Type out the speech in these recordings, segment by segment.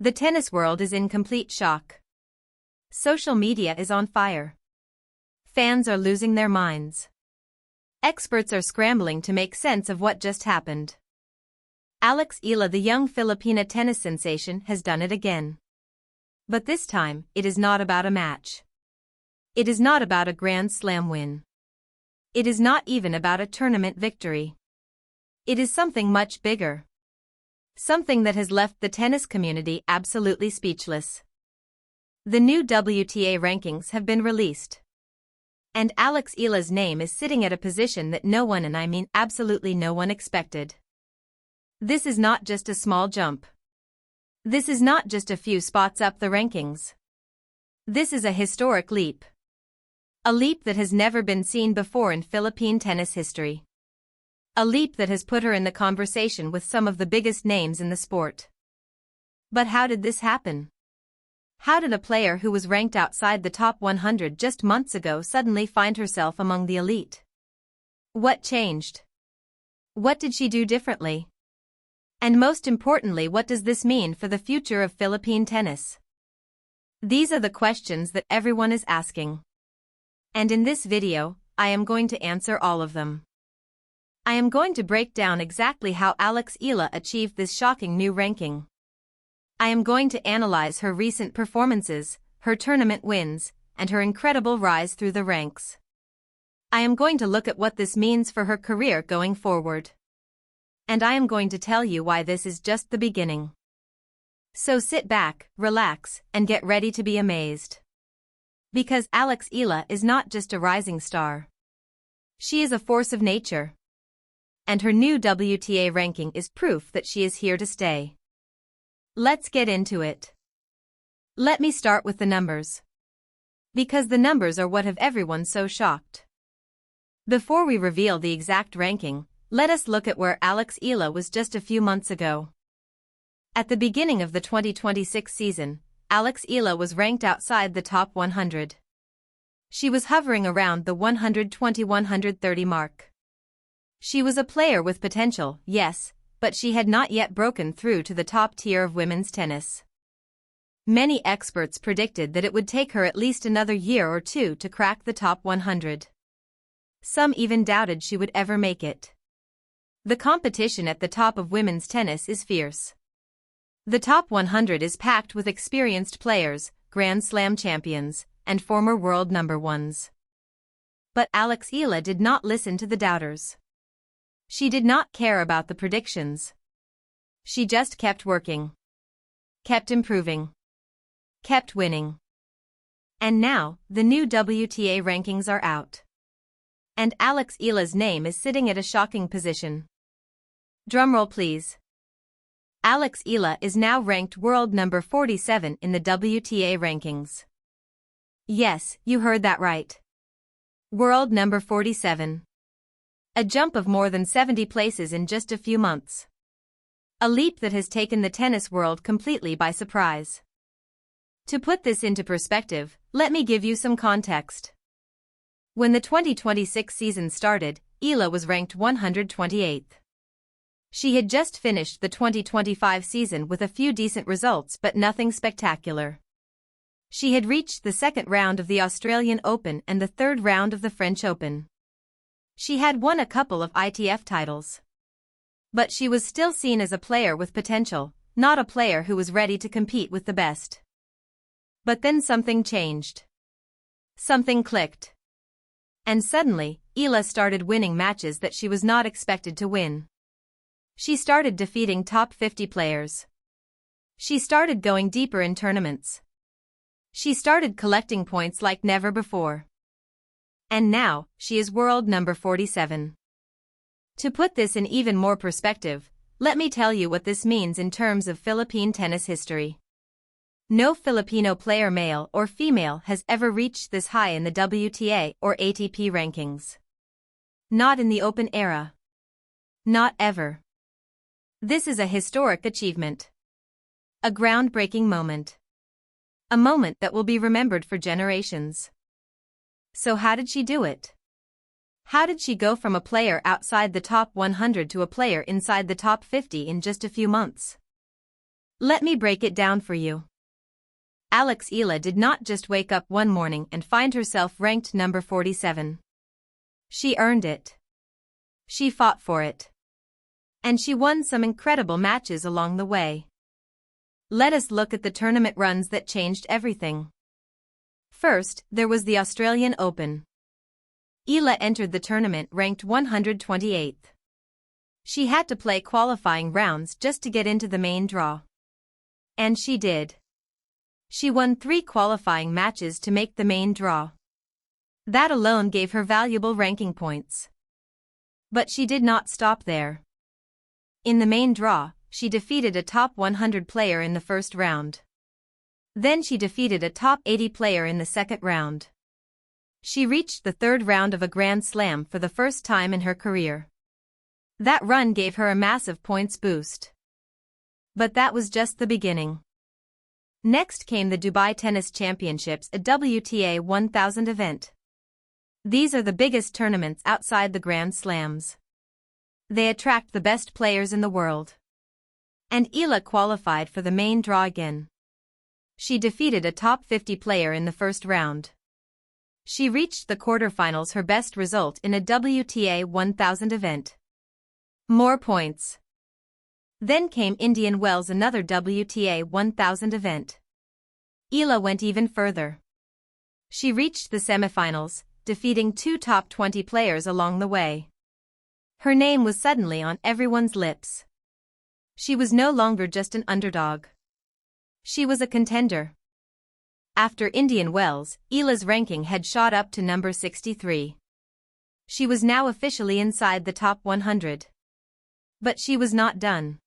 The tennis world is in complete shock. Social media is on fire. Fans are losing their minds. Experts are scrambling to make sense of what just happened. Eala, the young Filipina tennis sensation, has done it again. But this time, it is not about a match. It is not about a Grand Slam win. It is not even about a tournament victory. It is something much bigger. Something that has left the tennis community absolutely speechless. The new WTA rankings have been released. And Eala's name is sitting at a position that no one, and I mean absolutely no one, expected. This is not just a small jump. This is not just a few spots up the rankings. This is a historic leap. A leap that has never been seen before in Philippine tennis history. A leap that has put her in the conversation with some of the biggest names in the sport. But how did this happen? How did a player who was ranked outside the top 100 just months ago suddenly find herself among the elite? What changed? What did she do differently? And most importantly, what does this mean for the future of Philippine tennis? These are the questions that everyone is asking. And in this video, I am going to answer all of them. I am going to break down exactly how Eala achieved this shocking new ranking. I am going to analyze her recent performances, her tournament wins, and her incredible rise through the ranks. I am going to look at what this means for her career going forward. And I am going to tell you why this is just the beginning. So sit back, relax, and get ready to be amazed. Because Eala is not just a rising star. She is a force of nature. And her new WTA ranking is proof that she is here to stay. Let's get into it. Let me start with the numbers. Because the numbers are what have everyone so shocked. Before we reveal the exact ranking, let us look at where Eala was just a few months ago. At the beginning of the 2026 season, Eala was ranked outside the top 100. She was hovering around the 120-130 mark. She was a player with potential, yes, but she had not yet broken through to the top tier of women's tennis. Many experts predicted that it would take her at least another year or two to crack the top 100. Some even doubted she would ever make it. The competition at the top of women's tennis is fierce. The top 100 is packed with experienced players, Grand Slam champions, and former world number ones. But Eala did not listen to the doubters. She did not care about the predictions. She just kept working. Kept improving. Kept winning. And now, the new WTA rankings are out. And Eala's name is sitting at a shocking position. Drumroll please. Eala is now ranked world number 47 in the WTA rankings. Yes, you heard that right. World number 47. A jump of more than 70 places in just a few months. A leap that has taken the tennis world completely by surprise. To put this into perspective, let me give you some context. When the 2026 season started, Eala was ranked 128th. She had just finished the 2025 season with a few decent results but nothing spectacular. She had reached the second round of the Australian Open and the third round of the French Open. She had won a couple of ITF titles. But she was still seen as a player with potential, not a player who was ready to compete with the best. But then something changed. Something clicked. And suddenly, Eala started winning matches that she was not expected to win. She started defeating top 50 players. She started going deeper in tournaments. She started collecting points like never before. And now, she is world number 47. To put this in even more perspective, let me tell you what this means in terms of Philippine tennis history. No Filipino player, male or female, has ever reached this high in the WTA or ATP rankings. Not in the Open era. Not ever. This is a historic achievement. A groundbreaking moment. A moment that will be remembered for generations. So how did she do it? How did she go from a player outside the top 100 to a player inside the top 50 in just a few months? Let me break it down for you. Eala did not just wake up one morning and find herself ranked number 47. She earned it. She fought for it. And she won some incredible matches along the way. Let us look at the tournament runs that changed everything. First, there was the Australian Open. Eala entered the tournament ranked 128th. She had to play qualifying rounds just to get into the main draw. And she did. She won 3 qualifying matches to make the main draw. That alone gave her valuable ranking points. But she did not stop there. In the main draw, she defeated a top 100 player in the first round. Then she defeated a top 80 player in the second round. She reached the third round of a Grand Slam for the first time in her career. That run gave her a massive points boost. But that was just the beginning. Next came the Dubai Tennis Championships, a WTA 1000 event. These are the biggest tournaments outside the Grand Slams. They attract the best players in the world. And Eala qualified for the main draw again. She defeated a top 50 player in the first round. She reached the quarterfinals, her best result in a WTA 1000 event. More points. Then came Indian Wells, another WTA 1000 event. Eala went even further. She reached the semifinals, defeating 2 top 20 players along the way. Her name was suddenly on everyone's lips. She was no longer just an underdog. She was a contender. After Indian Wells, Eala's ranking had shot up to number 63. She was now officially inside the top 100. But she was not done.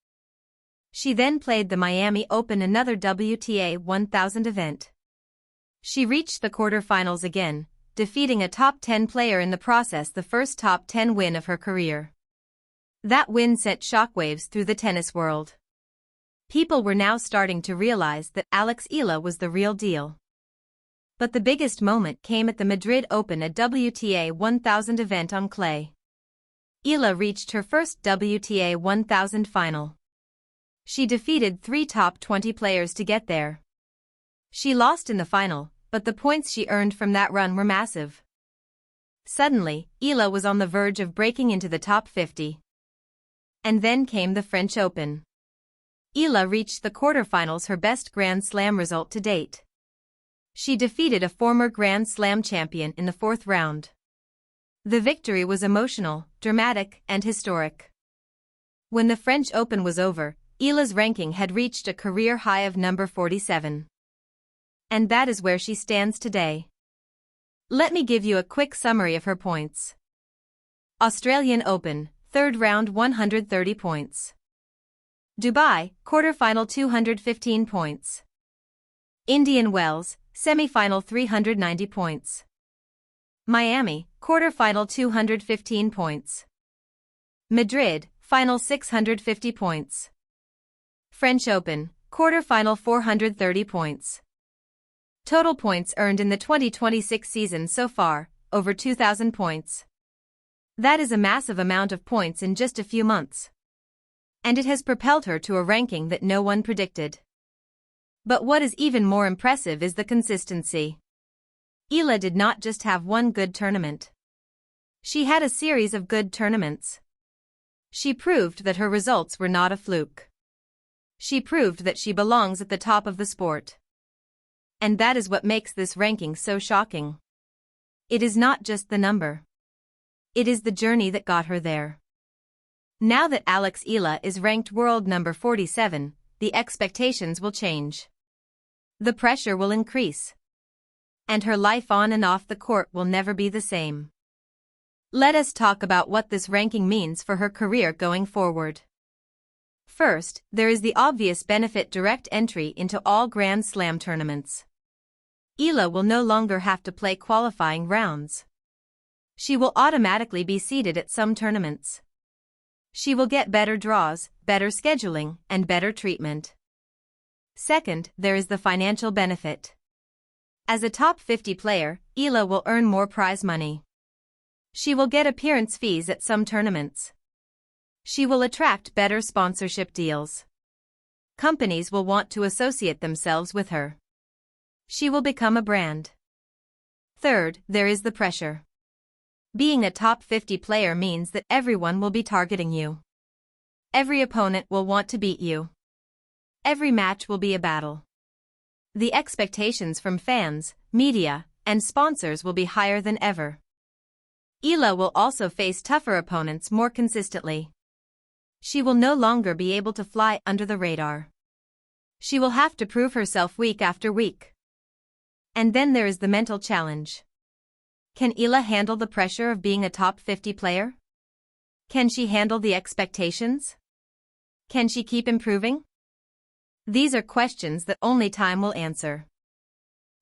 She then played the Miami Open, another WTA 1000 event. She reached the quarterfinals again, defeating a top 10 player in the process, the first top 10 win of her career. That win sent shockwaves through the tennis world. People were now starting to realize that Eala was the real deal. But the biggest moment came at the Madrid Open, a WTA 1000 event on clay. Eala reached her first WTA 1000 final. She defeated 3 top 20 players to get there. She lost in the final, but the points she earned from that run were massive. Suddenly, Eala was on the verge of breaking into the top 50. And then came the French Open. Eala reached the quarterfinals, her best Grand Slam result to date. She defeated a former Grand Slam champion in the 4th round. The victory was emotional, dramatic, and historic. When the French Open was over, Eala's ranking had reached a career high of number 47. And that is where she stands today. Let me give you a quick summary of her points. Australian Open, 3rd round 130 points. Dubai, quarterfinal 215 points. Indian Wells, semifinal 390 points. Miami, quarterfinal 215 points. Madrid, final 650 points. French Open, quarterfinal 430 points. Total points earned in the 2026 season so far, over 2,000 points. That is a massive amount of points in just a few months. And it has propelled her to a ranking that no one predicted. But what is even more impressive is the consistency. Eala did not just have one good tournament. She had a series of good tournaments. She proved that her results were not a fluke. She proved that she belongs at the top of the sport. And that is what makes this ranking so shocking. It is not just the number. It is the journey that got her there. Now that Eala is ranked world number 47, the expectations will change. The pressure will increase. And her life on and off the court will never be the same. Let us talk about what this ranking means for her career going forward. First, there is the obvious benefit: direct entry into all Grand Slam tournaments. Eala will no longer have to play qualifying rounds. She will automatically be seeded at some tournaments. She will get better draws, better scheduling, and better treatment. Second, there is the financial benefit. As a top 50 player, Eala will earn more prize money. She will get appearance fees at some tournaments. She will attract better sponsorship deals. Companies will want to associate themselves with her. She will become a brand. Third, there is the pressure. Being a top 50 player means that everyone will be targeting you. Every opponent will want to beat you. Every match will be a battle. The expectations from fans, media, and sponsors will be higher than ever. Eala will also face tougher opponents more consistently. She will no longer be able to fly under the radar. She will have to prove herself week after week. And then there is the mental challenge. Can Eala handle the pressure of being a top 50 player? Can she handle the expectations? Can she keep improving? These are questions that only time will answer.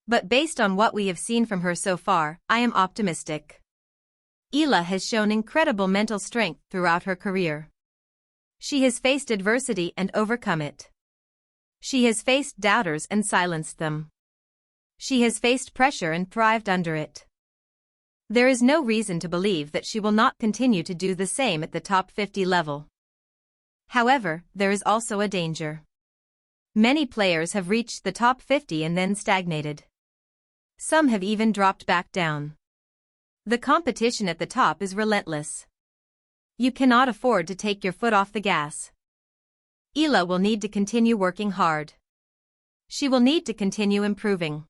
But based on what we have seen from her so far, I am optimistic. Eala has shown incredible mental strength throughout her career. She has faced adversity and overcome it. She has faced doubters and silenced them. She has faced pressure and thrived under it. There is no reason to believe that she will not continue to do the same at the top 50 level. However, there is also a danger. Many players have reached the top 50 and then stagnated. Some have even dropped back down. The competition at the top is relentless. You cannot afford to take your foot off the gas. Eala will need to continue working hard. She will need to continue improving.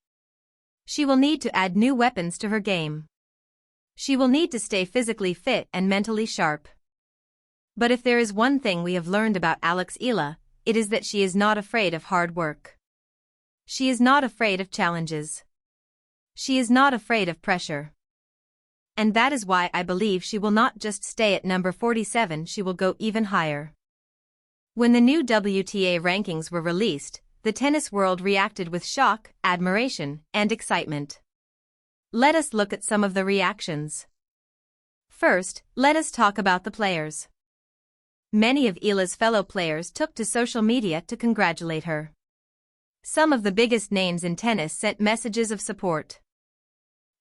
She will need to add new weapons to her game. She will need to stay physically fit and mentally sharp. But if there is one thing we have learned about Eala, it is that she is not afraid of hard work. She is not afraid of challenges. She is not afraid of pressure. And that is why I believe she will not just stay at number 47, she will go even higher. When the new WTA rankings were released, the tennis world reacted with shock, admiration, and excitement. Let us look at some of the reactions. First, let us talk about the players. Many of Eala's fellow players took to social media to congratulate her. Some of the biggest names in tennis sent messages of support.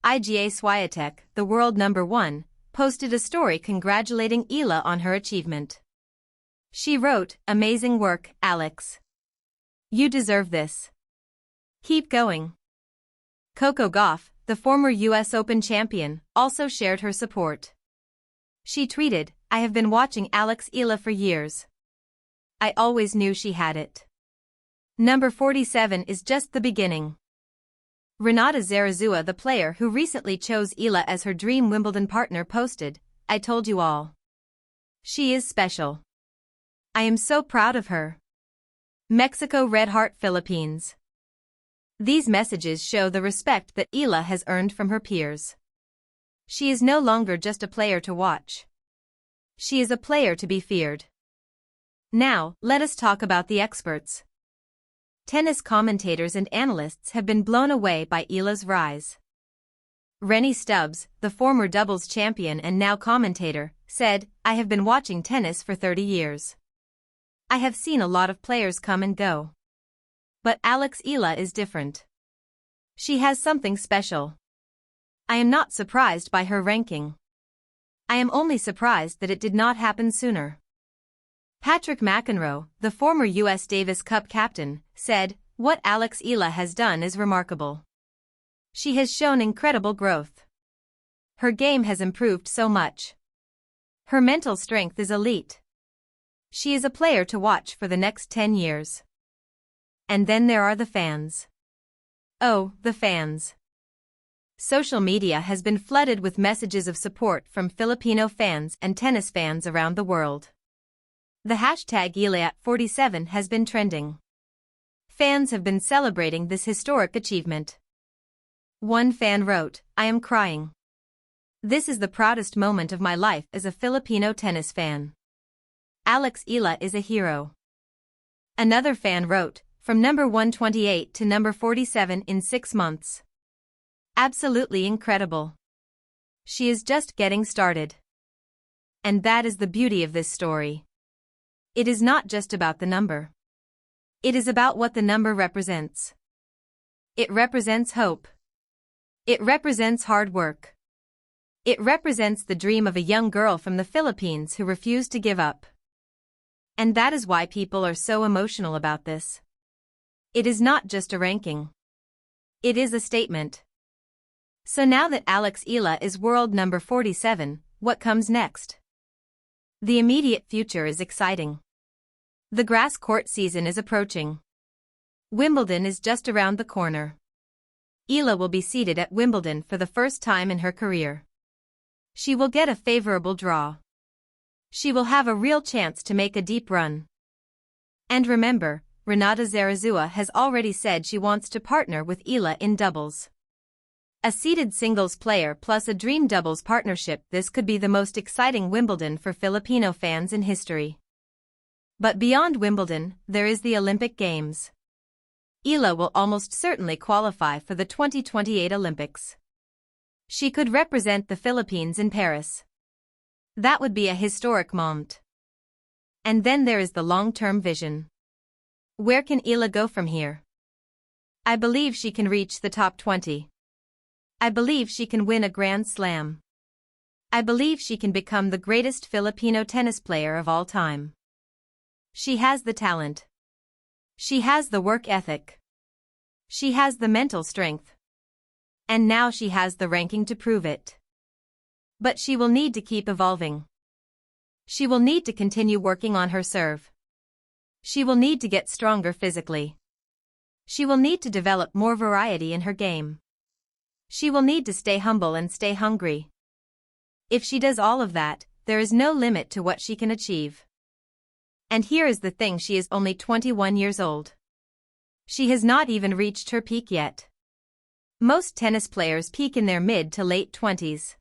Iga Swiatek, the world number 1, posted a story congratulating Eala on her achievement. She wrote, "Amazing work, Alex. You deserve this. Keep going." Coco Gauff, the former US Open champion, also shared her support. She tweeted, "I have been watching Eala for years. I always knew she had it. Number 47 is just the beginning." Renata Zarazua, the player who recently chose Eala as her dream Wimbledon partner, posted, "I told you all. She is special. I am so proud of her." Mexico Red Heart Philippines. These messages show the respect that Eala has earned from her peers. She is no longer just a player to watch. She is a player to be feared. Now, let us talk about the experts. Tennis commentators and analysts have been blown away by Eala's rise. Rennie Stubbs, the former doubles champion and now commentator, said, "I have been watching tennis for 30 years. I have seen a lot of players come and go. But Eala is different. She has something special. I am not surprised by her ranking. I am only surprised that it did not happen sooner." Patrick McEnroe, the former US Davis Cup captain, said, "What Eala has done is remarkable. She has shown incredible growth. Her game has improved so much. Her mental strength is elite. She is a player to watch for the next 10 years. And then there are the fans. Oh, the fans. Social media has been flooded with messages of support from Filipino fans and tennis fans around the world. The hashtag Eala47 has been trending. Fans have been celebrating this historic achievement. One fan wrote, "I am crying. This is the proudest moment of my life as a Filipino tennis fan. Eala is a hero." Another fan wrote, "From number 128 to number 47 in 6 months. Absolutely incredible. She is just getting started." And that is the beauty of this story. It is not just about the number. It is about what the number represents. It represents hope. It represents hard work. It represents the dream of a young girl from the Philippines who refused to give up. And that is why people are so emotional about this. It is not just a ranking. It is a statement. So now that Eala is world number 47, what comes next? The immediate future is exciting. The grass court season is approaching. Wimbledon is just around the corner. Eala will be seated at Wimbledon for the first time in her career. She will get a favorable draw. She will have a real chance to make a deep run. And remember, Renata Zarazua has already said she wants to partner with Eala in doubles. A seeded singles player plus a dream doubles partnership. This could be the most exciting Wimbledon for Filipino fans in history. But beyond Wimbledon, there is the Olympic Games. Eala will almost certainly qualify for the 2028 Olympics. She could represent the Philippines in Paris. That would be a historic moment. And then there is the long-term vision. Where can Eala go from here? I believe she can reach the top 20. I believe she can win a Grand Slam. I believe she can become the greatest Filipino tennis player of all time. She has the talent. She has the work ethic. She has the mental strength. And now she has the ranking to prove it. But she will need to keep evolving. She will need to continue working on her serve. She will need to get stronger physically. She will need to develop more variety in her game. She will need to stay humble and stay hungry. If she does all of that, there is no limit to what she can achieve. And here is the thing: she is only 21 years old. She has not even reached her peak yet. Most tennis players peak in their mid to late 20s.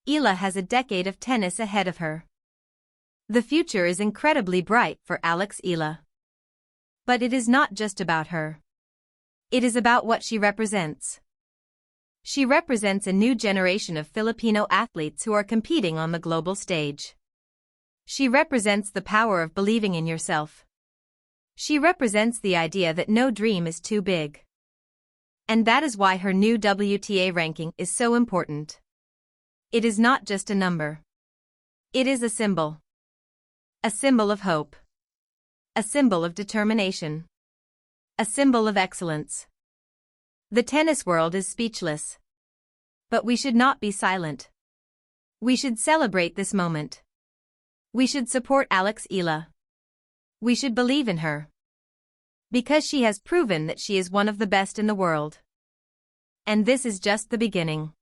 Eala has a decade of tennis ahead of her. The future is incredibly bright for Eala. But it is not just about her. It is about what she represents. She represents a new generation of Filipino athletes who are competing on the global stage. She represents the power of believing in yourself. She represents the idea that no dream is too big. And that is why her new WTA ranking is so important. It is not just a number. It is a symbol. A symbol of hope. A symbol of determination. A symbol of excellence. The tennis world is speechless. But we should not be silent. We should celebrate this moment. We should support Eala. We should believe in her. Because she has proven that she is one of the best in the world. And this is just the beginning.